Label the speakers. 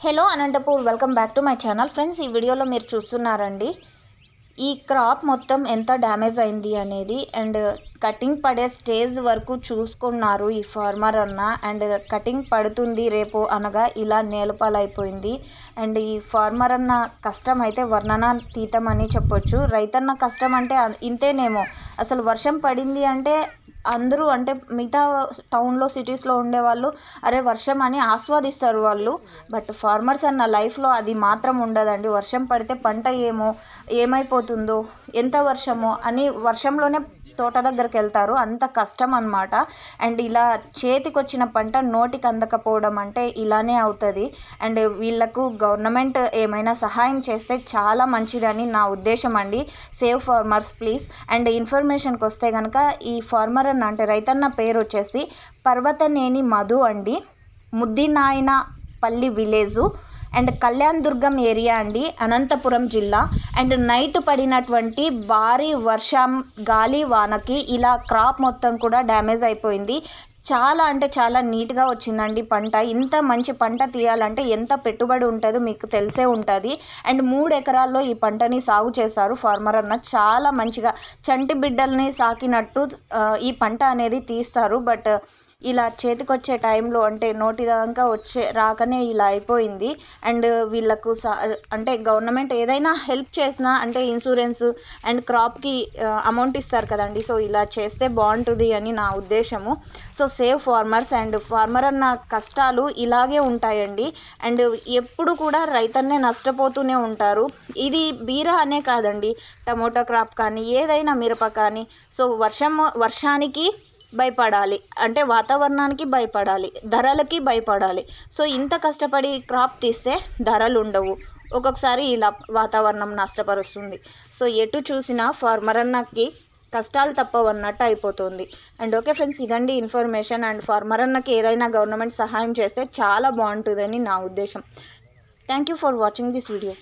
Speaker 1: Hello Anantapur welcome back to my channel friends. ఈ వీడియోలో మీరు చూస్తున్నారండి ఈ క్రాప్ మొత్తం ఎంత డ్యామేజ్ అయింది అనేది అండ్ కటింగ్ పడే స్టేజ్ వరకు చూసుకున్నారు ఈ ఫార్మర్ అన్న. అండ్ కటింగ్ పడుతుంది రేపు అనగా ఇలా నేలపాలైపోయింది. అండ్ ఈ ఫార్మర్ అన్న కష్టం అయితే వర్ణనాతీతం అని చెప్పొచ్చు. రైతన్న కష్టం అంటే ఇంతేనేమో. అసలు వర్షం పడింది అంటే అందరూ అంటే మిగతా టౌన్లో సిటీస్లో ఉండేవాళ్ళు అరే వర్షం అని ఆస్వాదిస్తారు వాళ్ళు. బట్ ఫార్మర్స్ అన్న లైఫ్లో అది మాత్రం ఉండదండి. వర్షం పడితే పంట ఏమైపోతుందో ఎంత వర్షమో అని వర్షంలోనే తోట దగ్గరికి వెళ్తారు. అంత కష్టం అన్నమాట. అండ్ ఇలా చేతికి వచ్చిన పంట నోటికి అందకపోవడం అంటే ఇలానే అవుతుంది. అండ్ వీళ్ళకు గవర్నమెంట్ ఏమైనా సహాయం చేస్తే చాలా మంచిదని నా ఉద్దేశం అండి. Save farmers please. అండ్ ఇన్ఫర్మేషన్కి వస్తే కనుక ఈ ఫార్మర్ అన్న అంటే రైతన్న పేరు వచ్చేసి పర్వతనేని మధు అండి. Muddinayanapalli village and Kalyan Durgam area అండి, అనంతపురం జిల్లా. అండ్ నైట్ పడినటువంటి భారీ వర్షం గాలి వానకి ఇలా క్రాప్ మొత్తం కూడా డ్యామేజ్ అయిపోయింది. చాలా అంటే చాలా నీట్గా వచ్చిందండి పంట. ఇంత మంచి పంట తీయాలంటే ఎంత పెట్టుబడి ఉంటుందో మీకు తెలిసే ఉంటుంది. అండ్ 3 ఎకరాల్లో ఈ పంటని సాగు చేశారు ఫార్మర్ అన్న. చాలా మంచిగా చంటి బిడ్డల్ని సాకినట్టు ఈ పంట అనేది తీస్తారు. బట్ ఇలా చేతికొచ్చే టైంలో అంటే నోటి దాకా రాకనే ఇలా అయిపోయింది. అండ్ వీళ్ళకు అంటే గవర్నమెంట్ ఏదైనా హెల్ప్ చేసినా అంటే ఇన్సూరెన్స్ అండ్ క్రాప్కి అమౌంట్ ఇస్తారు కదండి. సో ఇలా చేస్తే బాగుంటుంది అని నా ఉద్దేశము. So save farmers. And farmer అన్న కష్టాలు ఇలాగే ఉంటాయండి. అండ్ ఎప్పుడు కూడా రైతన్నే నష్టపోతూనే ఉంటారు. ఇది బీరా అనే కాదండి, టమోటా క్రాప్ కానీ ఏదైనా మిరప కానీ. సో వర్షానికి భయపడాలి అంటే వాతావరణానికి భయపడాలి, ధరలకి భయపడాలి. సో ఇంత కష్టపడి క్రాప్ తీస్తే ధరలు ఉండవు. ఒక్కొక్కసారి ఇలా వాతావరణం నష్టపరుస్తుంది. సో ఎటు చూసినా ఫార్మర్ అన్నకి కష్టాలు తప్పవన్నట్టు అయిపోతుంది. అండ్ ఓకే ఫ్రెండ్స్, ఇదండి ఇన్ఫర్మేషన్. అండ్ ఫార్మర్ అన్నకి ఏదైనా గవర్నమెంట్ సహాయం చేస్తే చాలా బాగుంటుందని నా ఉద్దేశం. Thank you for watching this video.